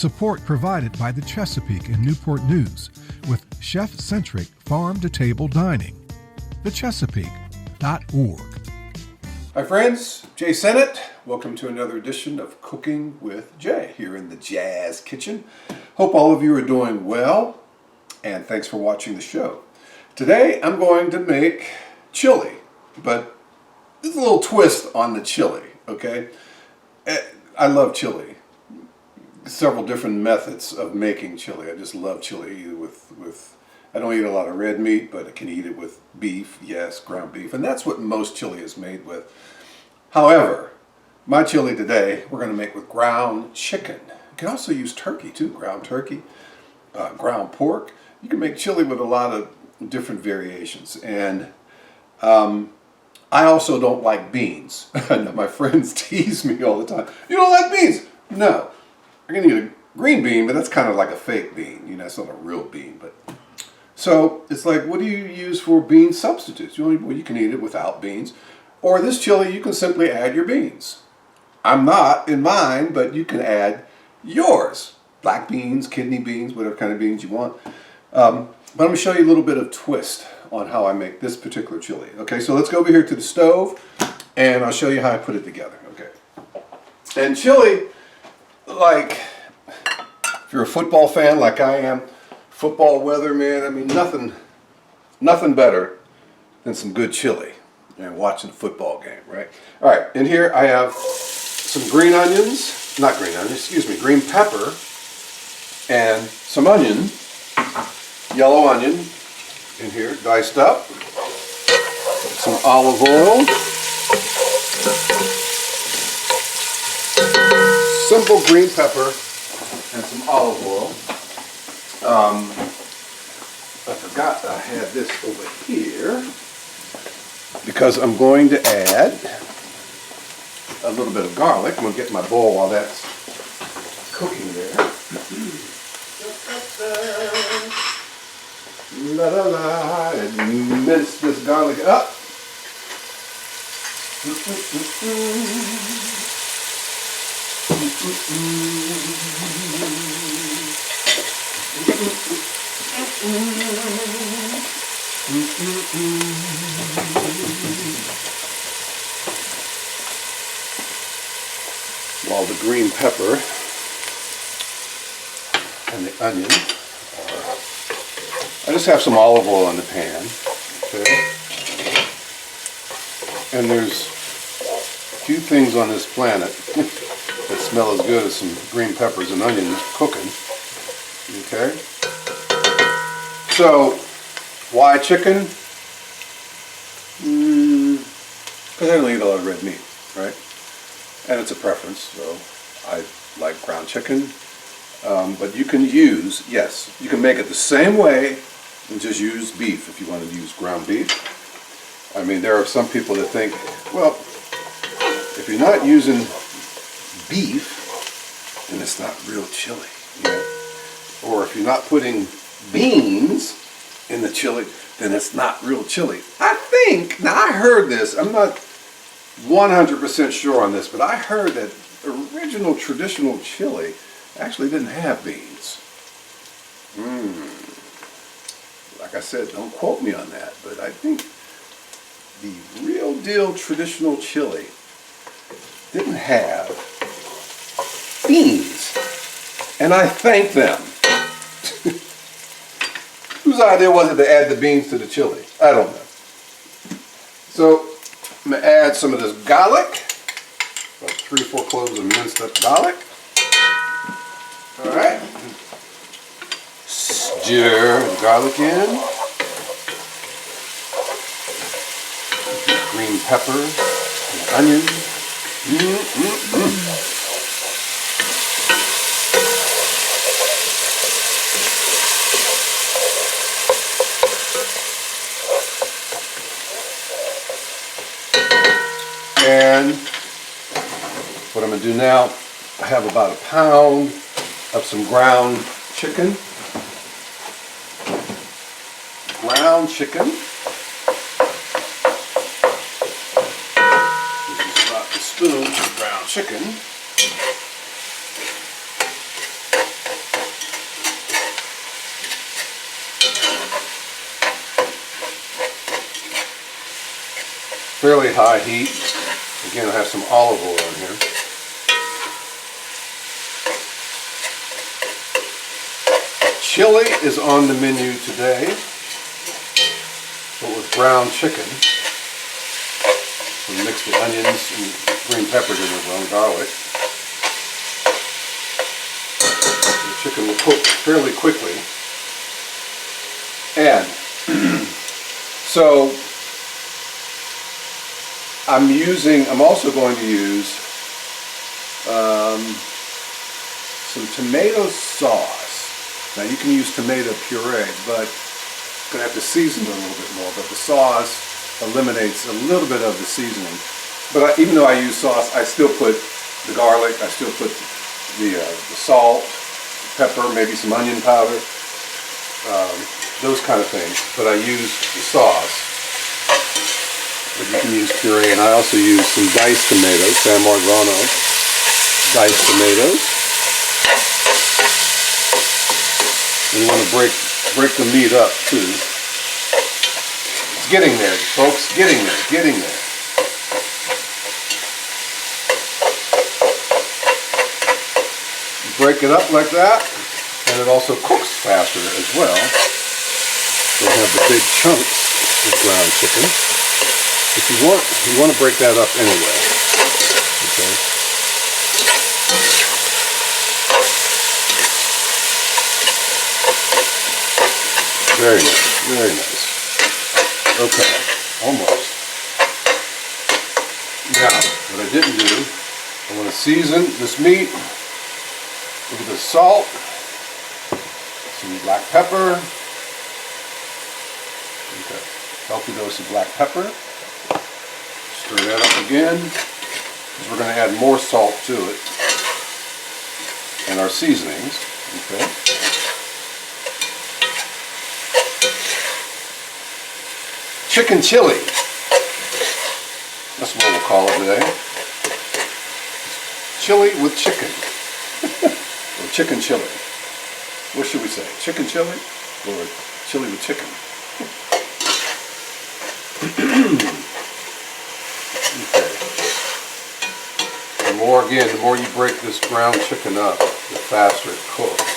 Support provided by the Chesapeake and Newport News with chef-centric farm-to-table dining. thechesapeake.org. Hi friends, Jay Sennett. Welcome to another edition of Cooking with Jay here in the Jazz Kitchen. Hope all of you are doing well, and thanks for watching the show. Today I'm going to make chili, but there's a little twist on the chili, okay? I love chili. Several different methods of making chili. I just love chili with I don't eat a lot of red meat, but I can eat it with beef, yes, ground beef, and that's what most chili is made with. However, my chili today we're going to make with ground chicken. You can also use turkey too, ground turkey, ground pork. You can make chili with a lot of different variations. And I also don't like beans. I know my friends tease me all the time. You don't like beans? No. I can eat a green bean, but that's kind of like a fake bean. You know, it's not a real bean. But so it's like, what do you use for bean substitutes? Well, you can eat it without beans. Or this chili, you can simply add your beans. I'm not in mine, but you can add yours. Black beans, kidney beans, whatever kind of beans you want. But I'm going to show you a little bit of twist on how I make this particular chili. Okay, so let's go over here to the stove, and I'll show you how I put it together. Okay. And chili, like, if you're a football fan like I am, football weather, man, I mean, nothing better than some good chili and watching a football game, right? All right, and here I have some green onions, not green onions, excuse me, green pepper, and some onion, yellow onion in here, diced up, some olive oil, simple green pepper, and some olive oil. I forgot I had this over here because I'm going to add a little bit of garlic. I'm going to get my bowl while that's cooking there. La la la, and mince this garlic up. While the green pepper and the onion I just have some olive oil in the pan, okay? And there's few things on this planet that smell as good as some green peppers and onions cooking, okay? So, why chicken? Because I don't eat a lot of red meat, right? And it's a preference, so I like ground chicken. But you can use, yes, you can make it the same way and just use beef if you want to use ground beef. I mean, there are some people that think, well, if you're not using beef, then it's not real chili, you know? Or if you're not putting beans in the chili, then it's not real chili. I think, now I heard this, I'm not 100% sure on this, but I heard that original traditional chili actually didn't have beans. Like I said, don't quote me on that, but I think the real deal traditional chili didn't have beans. And I thank them. Whose idea was it to add the beans to the chili? I don't know. So I'm going to add some of this garlic, about 3 or 4 cloves of minced up garlic. All right. Stir the garlic in. Green pepper and onion. And what I'm going to do now, I have about a pound of some ground chicken. Ground chicken. This is about the spoon for ground chicken. fairly high heat. Again, I have some olive oil in here. Chili is on the menu today, but with brown chicken. So mixed with onions and green peppers in as well, and garlic. The chicken will cook fairly quickly. And so I'm also going to use some tomato sauce. Now you can use tomato puree, but I'm going to have to season it a little bit more. But the sauce eliminates a little bit of the seasoning. But even though I use sauce, I still put the garlic, I still put the salt, pepper, maybe some onion powder, those kind of things. But I use the sauce. But you can use puree, and I also use some diced tomatoes, San Marzano diced tomatoes. And you want to break the meat up too. It's getting there, folks. Getting there. You break it up like that, and it also cooks faster as well. You'll have the big chunks of ground chicken. If you want to break that up anyway. Okay. Very nice, very nice. Okay, almost. Now, what I didn't do, I want to season this meat with the salt, some black pepper. Okay, healthy dose of black pepper. Stir that up again, because we're going to add more salt to it and our seasonings. Okay. Chicken chili. That's what we'll call it today. Chili with chicken. Or chicken chili. What should we say? Chicken chili or chili with chicken? Okay. The more you break this ground chicken up, the faster it cooks.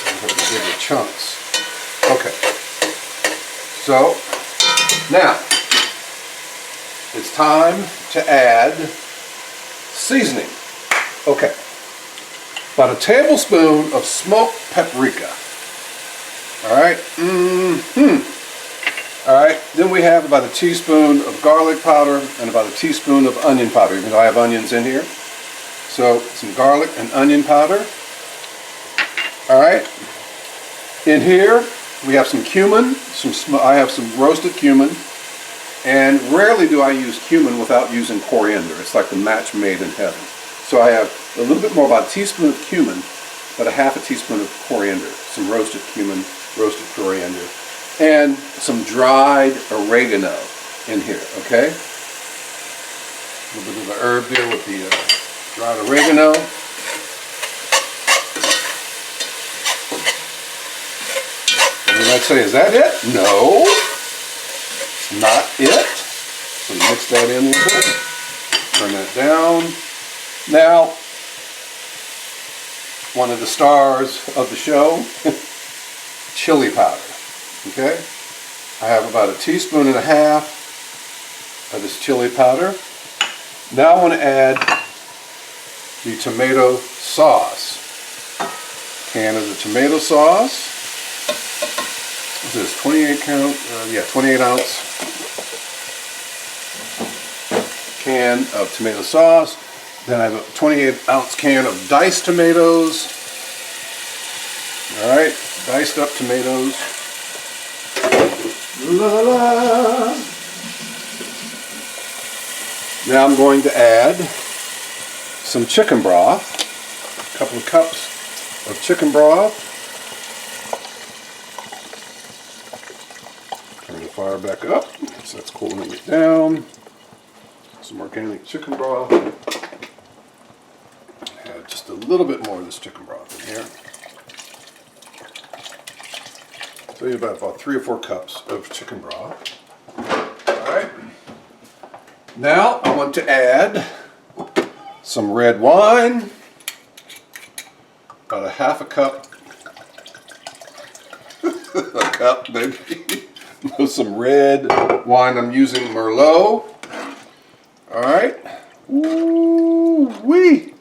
You have the bigger chunks. Okay. So, now, it's time to add seasoning. Okay. About a tablespoon of smoked paprika. Alright. Alright. Then we have about a teaspoon of garlic powder and about a teaspoon of onion powder, even though I have onions in here. So, some garlic and onion powder. Alright. In here, we have some cumin, I have some roasted cumin, and rarely do I use cumin without using coriander. It's like the match made in heaven. So I have a little bit more, about a teaspoon of cumin, but a half a teaspoon of coriander, some roasted cumin, roasted coriander, and some dried oregano in here, okay? A little bit of the herb there with the dried oregano. You might say, is that it? No, it's not it. So mix that in a little bit. Turn that down. Now, one of the stars of the show, chili powder. Okay? I have about a teaspoon and a half of this chili powder. Now I want to add the tomato sauce. Can of the tomato sauce. What's this, 28 count? 28 ounce can of tomato sauce. Then I have a 28 ounce can of diced tomatoes. Alright, diced up tomatoes. La la. Now I'm going to add some chicken broth. A couple of cups of chicken broth. Turn the fire back up, so that's cooling it down. Some organic chicken broth. Add just a little bit more of this chicken broth in here. So you have about 3 or 4 cups of chicken broth. Alright. Now I want to add some red wine, about a half a cup, a cup maybe, some red wine. I'm using Merlot. All right. Ooh wee.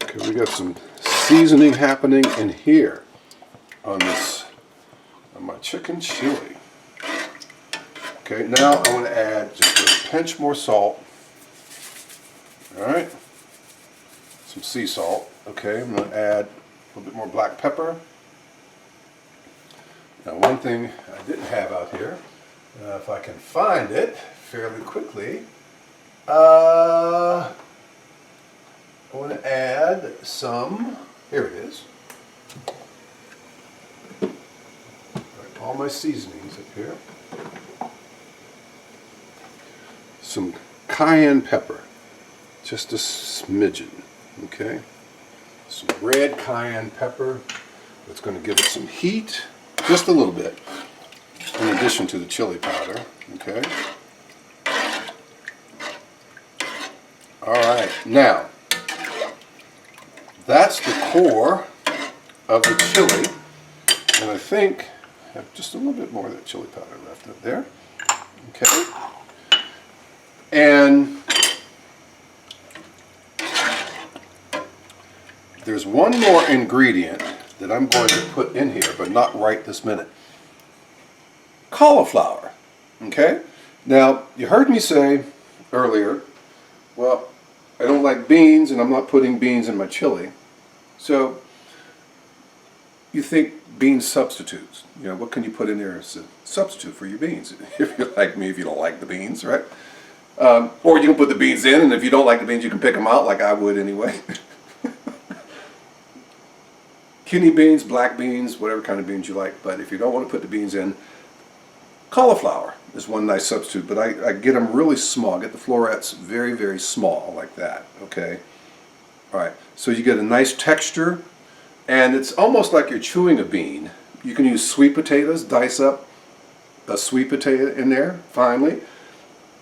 Okay, we got some seasoning happening in here on my chicken chili. Okay, now I want to add just a pinch more salt. All right, some sea salt. Okay, I'm going to add a little bit more black pepper. Now, one thing I didn't have out here, if I can find it fairly quickly, I want to add some. Here it is. All my seasonings up here. Some cayenne pepper, just a smidgen, okay? Some red cayenne pepper that's going to give it some heat, just a little bit, in addition to the chili powder, okay? All right, now, that's the core of the chili, and I think I have just a little bit more of that chili powder left up there, okay? And there's one more ingredient that I'm going to put in here, but not right this minute. Cauliflower, okay? Now, you heard me say earlier, well, I don't like beans and I'm not putting beans in my chili. So, you think bean substitutes. You know, what can you put in there as a substitute for your beans? If you're like me, if you don't like the beans, right? Or you can put the beans in, and if you don't like the beans, you can pick them out, like I would anyway. Kidney beans, black beans, whatever kind of beans you like. But if you don't want to put the beans in, cauliflower is one nice substitute. But I get them really small. I get the florets very, very small, like that. Okay. All right. So you get a nice texture, and it's almost like you're chewing a bean. You can use sweet potatoes, dice up a sweet potato in there finely.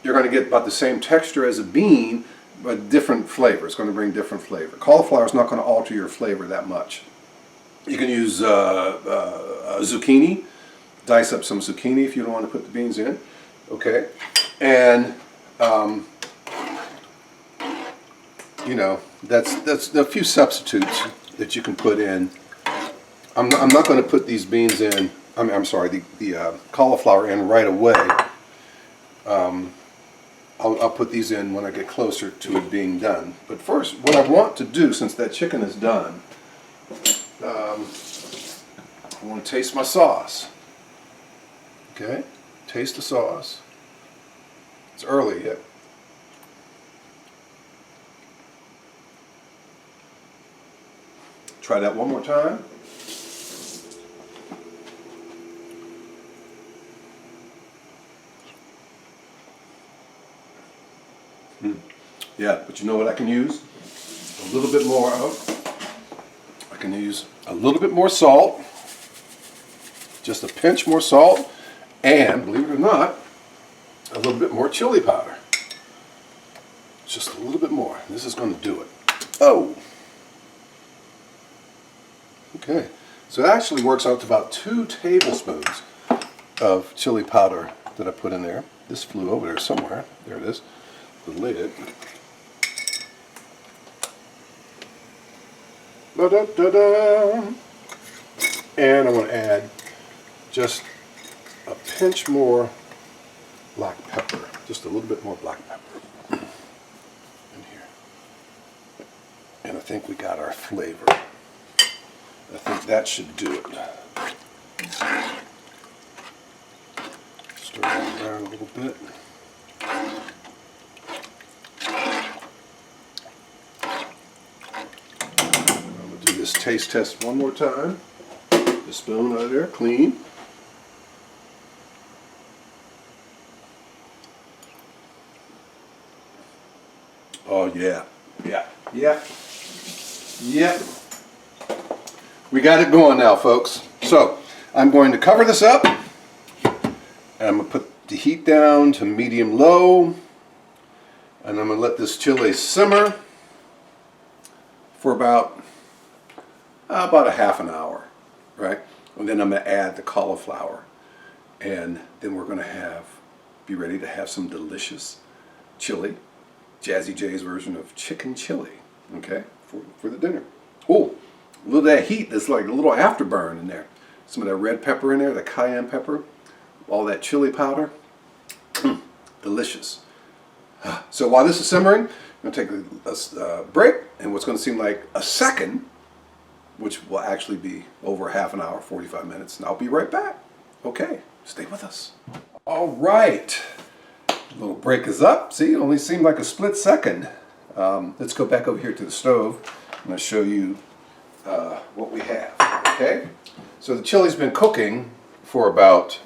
You're going to get about the same texture as a bean, but different flavor. It's going to bring different flavor. Cauliflower is not going to alter your flavor that much. You can use zucchini. Dice up some zucchini if you don't want to put the beans in. Okay, and you know, that's a few substitutes that you can put in. I'm not going to put these beans in. I'm sorry, the cauliflower in right away. I'll put these in when I get closer to it being done. But first, what I want to do, since that chicken is done, I want to taste my sauce. Okay, taste the sauce. It's early yet. Try that one more time. Yeah, but you know what I can use? A little bit more of. I can use a little bit more salt. Just a pinch more salt. And, believe it or not, a little bit more chili powder. Just a little bit more. This is going to do it. Oh! Okay. So it actually works out to about 2 tablespoons of chili powder that I put in there. This flew over there somewhere. There it is. The lid. Da-da-da-da. And I'm going to add just a pinch more black pepper. Just a little bit more black pepper in here. And I think we got our flavor. I think that should do it. Stir that around a little bit. I'm going to do this taste test one more time. The spoon out of there, clean. Oh yeah, yeah, yeah, yeah. We got it going now, folks. So I'm going to cover this up, and I'm going to put the heat down to medium-low, and I'm going to let this chili simmer for about a half an hour, right? And then I'm going to add the cauliflower, and then we're going to be ready to have some delicious chili, Jazzy J's version of chicken chili, okay, for the dinner. Oh, a little of that heat, there's like a little afterburn in there. Some of that red pepper in there, the cayenne pepper, all that chili powder. Delicious. So while this is simmering, I'm going to take a break, and what's going to seem like a second, which will actually be over half an hour, 45 minutes, and I'll be right back. Okay, stay with us. All right, a little break is up. See, it only seemed like a split second. Let's go back over here to the stove. I'm going to show you what we have, okay? So the chili's been cooking for about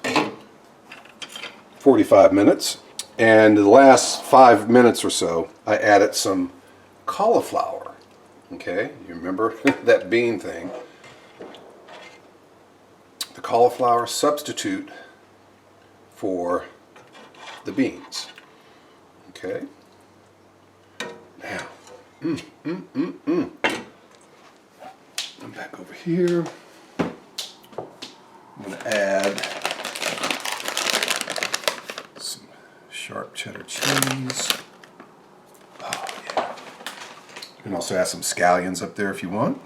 45 minutes, and the last 5 minutes or so, I added some cauliflower, okay? You remember that bean thing? The cauliflower substitute for the beans, okay? Now, I'm back over here. I'm going to add some sharp cheddar cheese. Oh, yeah. You can also add some scallions up there if you want.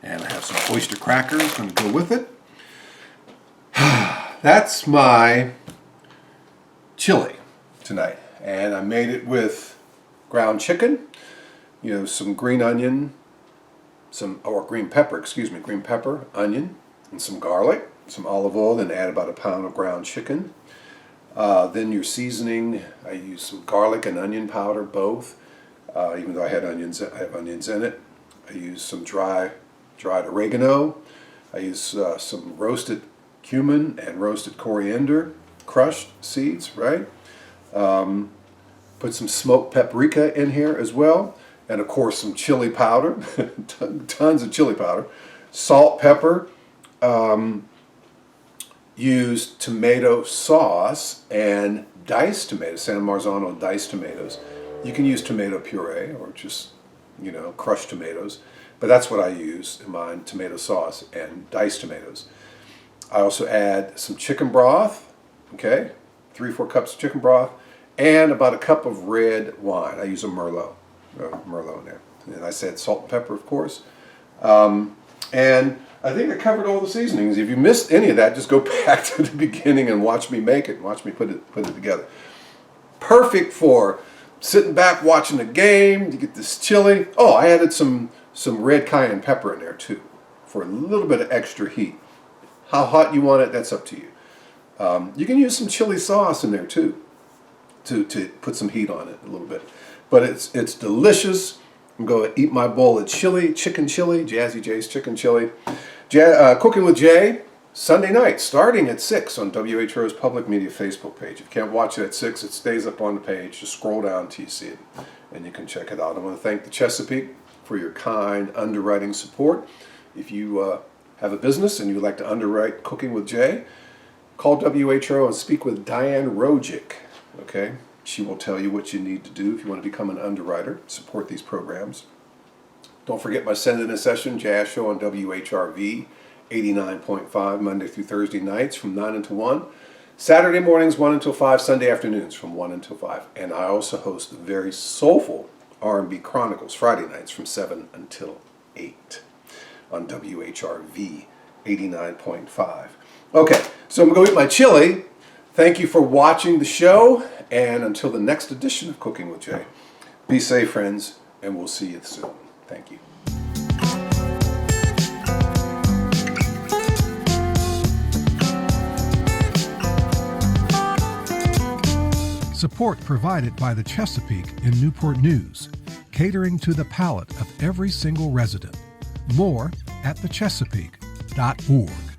And I have some oyster crackers going to go with it. That's my chili tonight. And I made it with ground chicken, some green onion, green pepper, onion, and some garlic, some olive oil, then add about a pound of ground chicken. Then your seasoning, I use some garlic and onion powder, both. Even though I have onions in it. I use some dried oregano. I use some roasted cumin and roasted coriander, crushed seeds, right? Put some smoked paprika in here as well. And of course some chili powder, tons of chili powder, salt, pepper, use tomato sauce and diced tomatoes, San Marzano diced tomatoes. You can use tomato puree or just, crushed tomatoes, but that's what I use in mine, tomato sauce and diced tomatoes. I also add some chicken broth, okay, 3-4 cups of chicken broth, and about a cup of red wine. I use a Merlot in there. And I said salt and pepper, of course. And I think I covered all the seasonings. If you missed any of that, just go back to the beginning and watch me make it. Watch me put it together. Perfect for sitting back watching the game. You get this chili. Oh, I added some red cayenne pepper in there too, for a little bit of extra heat. How hot you want it, that's up to you. You can use some chili sauce in there too, to put some heat on it a little bit. But it's delicious. I'm going to eat my bowl of chicken chili, Jazzy J's chicken chili. Cooking with Jay, Sunday night, starting at 6 on WHRO's Public Media Facebook page. If you can't watch it at 6, it stays up on the page. Just scroll down till you see it, and you can check it out. I want to thank the Chesapeake for your kind underwriting support. If you have a business and you'd like to underwrite Cooking with Jay, call WHRO and speak with Diane Rojic, okay? She will tell you what you need to do if you want to become an underwriter, support these programs. Don't forget my Send-In Session Jazz Show on WHRV 89.5 Monday through Thursday nights from 9 until 1. Saturday mornings 1 until 5, Sunday afternoons from 1 until 5. And I also host the very soulful R&B Chronicles Friday nights from 7 until 8 on WHRV 89.5. Okay, so I'm going to go eat my chili. Thank you for watching the show, and until the next edition of Cooking with Jay, be safe, friends, and we'll see you soon. Thank you. Support provided by the Chesapeake in Newport News, catering to the palate of every single resident. More at thechesapeake.org.